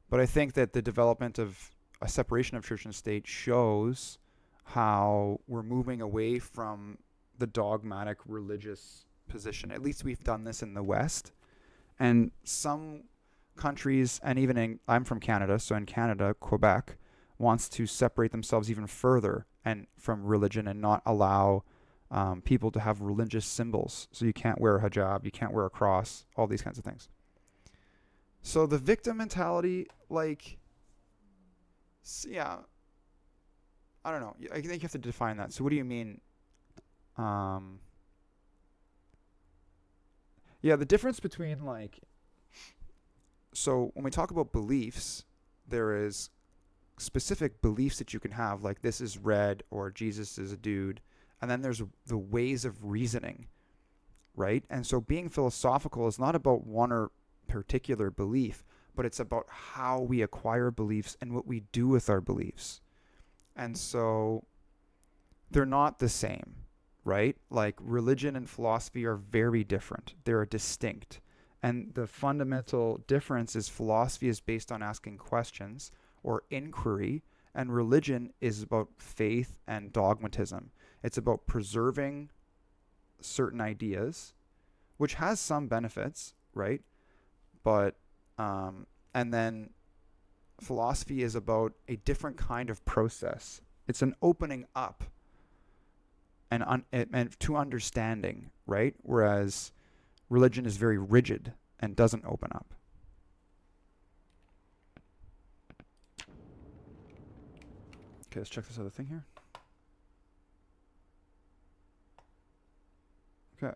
But I think that the development of a separation of church and state shows how we're moving away from the dogmatic religious position. At least we've done this in the West. And some countries, and even I'm from Canada, so in Canada, Quebec wants to separate themselves even further and from religion and not allow people to have religious symbols. So you can't wear a hijab, you can't wear a cross, all these kinds of things. So the victim mentality, yeah, I don't know. I think you have to define that. So what do you mean? Yeah, the difference between so when we talk about beliefs, there is specific beliefs that you can have, like this is red or Jesus is a dude. And then there's the ways of reasoning, right? And so being philosophical is not about one or particular belief, but it's about how we acquire beliefs and what we do with our beliefs. And so they're not the same, right? Like religion and philosophy are very different. They're distinct. And the fundamental difference is philosophy is based on asking questions or inquiry, and religion is about faith and dogmatism. It's about preserving certain ideas, which has some benefits, right? But, and then philosophy is about a different kind of process. It's an opening up and to understanding, right? Whereas religion is very rigid and doesn't open up. Okay, let's check this other thing here. Okay.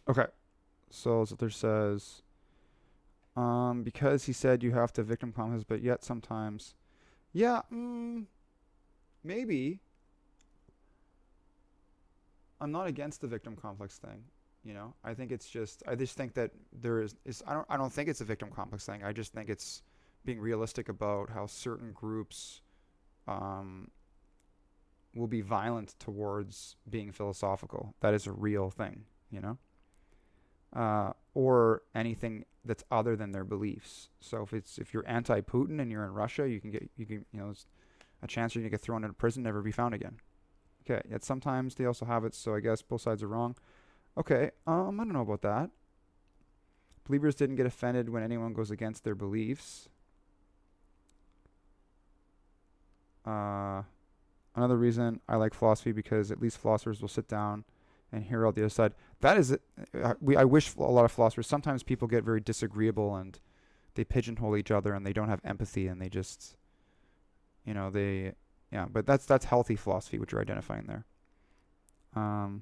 Okay. So Zither says, because he said you have to victim complex, but yet sometimes, yeah, maybe. I'm not against the victim complex thing. You know, I think it's just, I just think that there is I don't think it's a victim complex thing. I just think it's being realistic about how certain groups will be violent towards being philosophical. That is a real thing, you know? Or anything that's other than their beliefs. So if you're anti-Putin and you're in Russia, you can there's a chance you're gonna get thrown into prison, never be found again. Okay, yet sometimes they also have it, so I guess both sides are wrong. Okay, I don't know about that. Believers didn't get offended when anyone goes against their beliefs. Another reason I like philosophy because at least philosophers will sit down and hear out the other side. That is it. I wish a lot of philosophers. Sometimes people get very disagreeable and they pigeonhole each other and they don't have empathy and they just, But that's healthy philosophy, which you're identifying there. You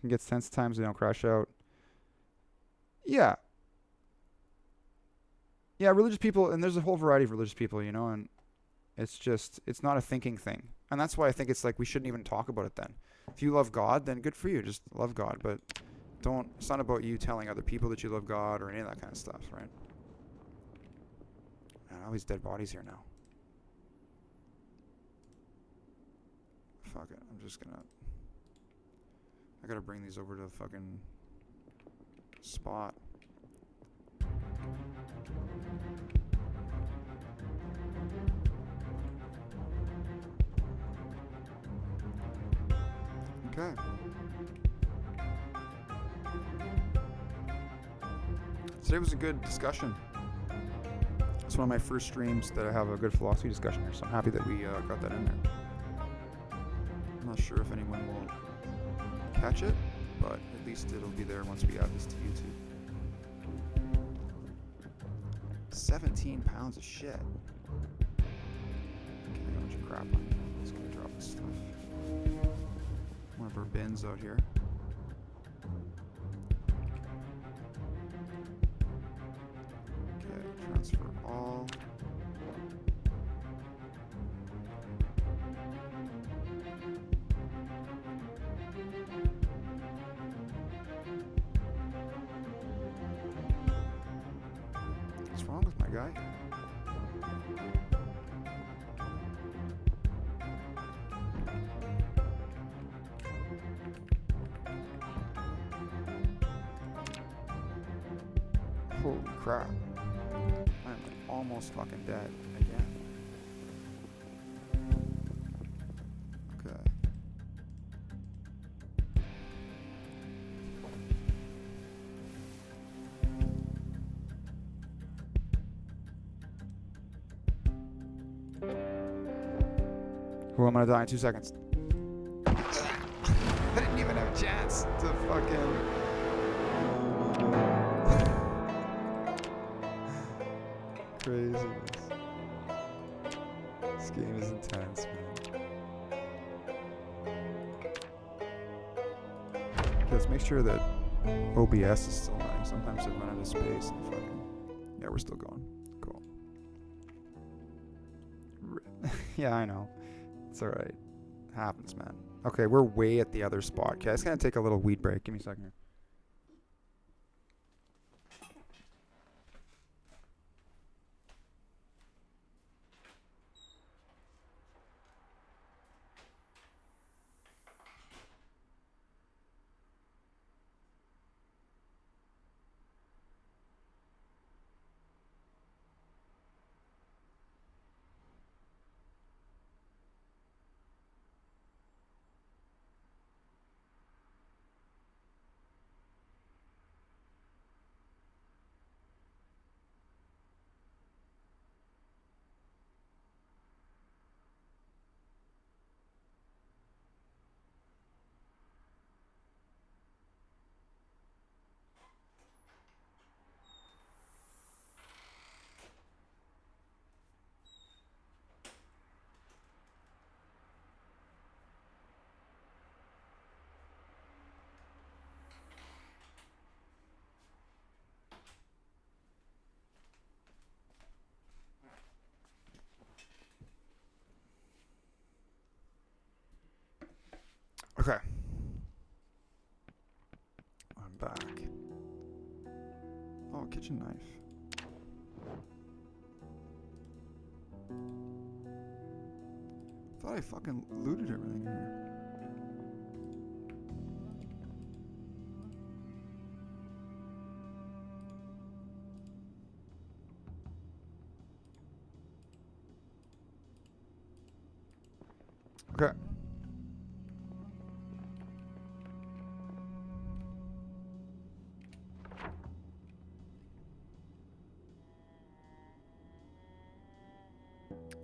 can get sense times they don't crash out. Yeah. Yeah, religious people, and there's a whole variety of religious people, and it's not a thinking thing. And that's why I think it's like we shouldn't even talk about it then. If you love God, then good for you. Just love God. But it's not about you telling other people that you love God or any of that kind of stuff, right? Man, all these dead bodies here now. Fuck it. I gotta bring these over to the fucking spot. Okay. Today was a good discussion. It's one of my first streams that I have a good philosophy discussion here, so I'm happy that we got that in there. I'm not sure if anyone will catch it, but at least it'll be there once we add this to YouTube. 17 pounds of shit. Okay, a bunch of crap on here. Let's go drop this stuff. One of our bins out here. Okay, transfer all. What's wrong with my guy? Holy crap. I'm almost fucking dead again. Okay. Who am I gonna die in 2 seconds? I didn't even have a chance to fucking... Craziness. This game is intense, man. Okay, let's make sure that OBS is still running. Sometimes I run out of space and fucking... Yeah, we're still going. Cool. Yeah, I know. It's alright. Happens, man. Okay, we're way at the other spot. Okay, it's gonna take a little weed break. Give me a second here. Okay. I'm back. Oh, kitchen knife. Thought I fucking looted everything here. Okay.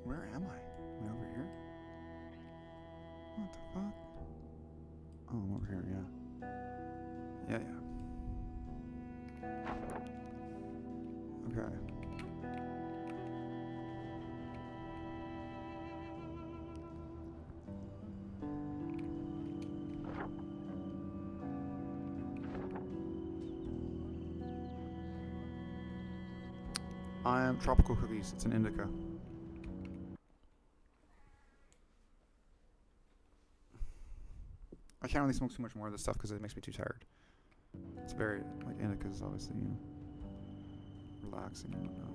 Where am I? Am I over here? What the fuck? Oh, I'm over here, yeah. Yeah, yeah. Okay. I am tropical cookies. It's an indica. I can't really smoke too much more of this stuff because it makes me too tired. It's very, like, indica is obviously, you know, relaxing and whatnot.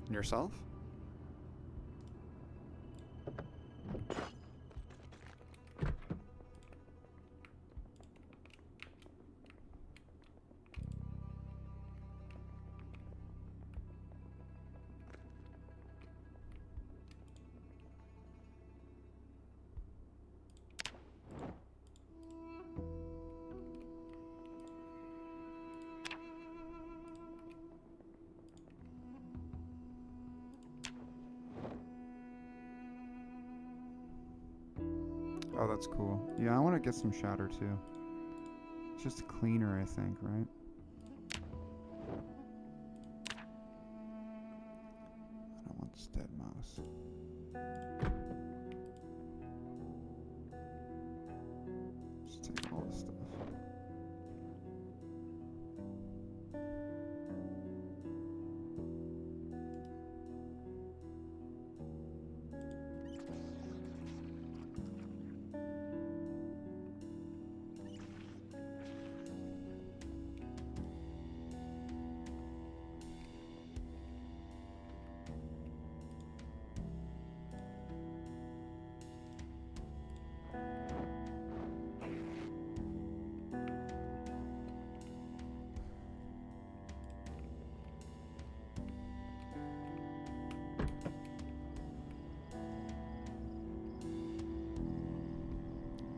And yourself? Oh, that's cool. Yeah, I want to get some shatter too. It's just cleaner, I think, right? I don't want this dead mouse. Just take all this stuff.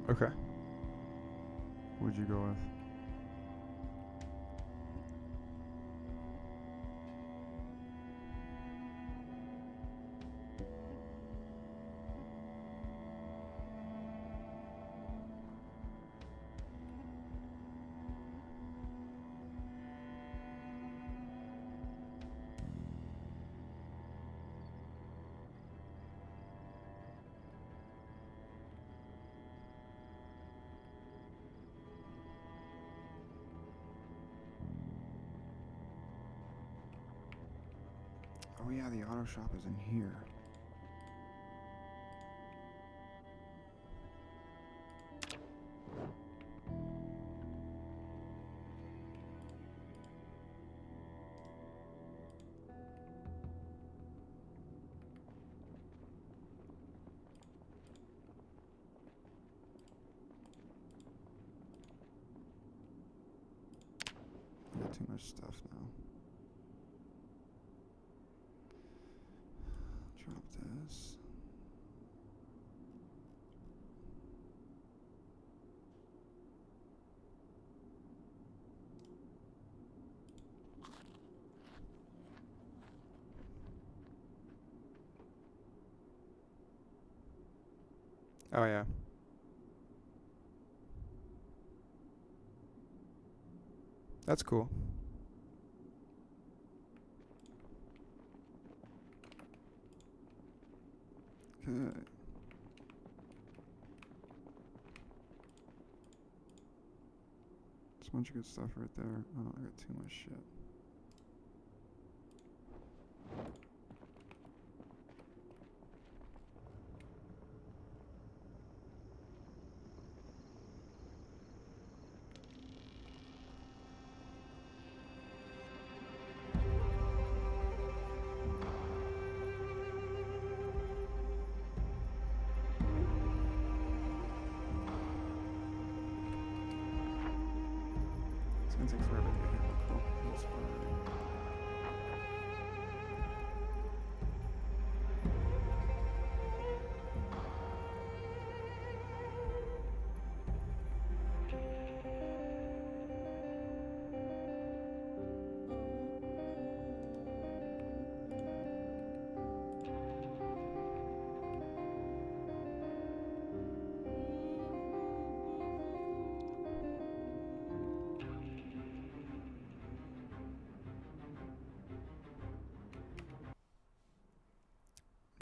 Okay. What'd you go with? Oh yeah, the auto shop is in here. I got too much stuff now. Drop this. Oh yeah. That's cool. Okay. There's a bunch of good stuff right there. Oh, I got too much shit. It's gonna take forever to get here, but cool. That's fine.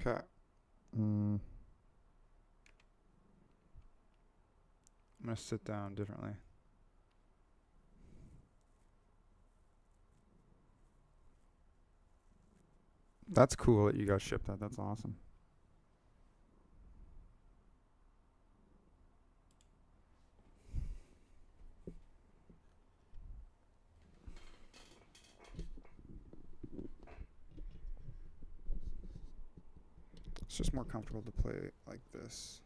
Okay. I'm gonna sit down differently. That's cool that you guys shipped that. That's awesome. It's just more comfortable to play like this.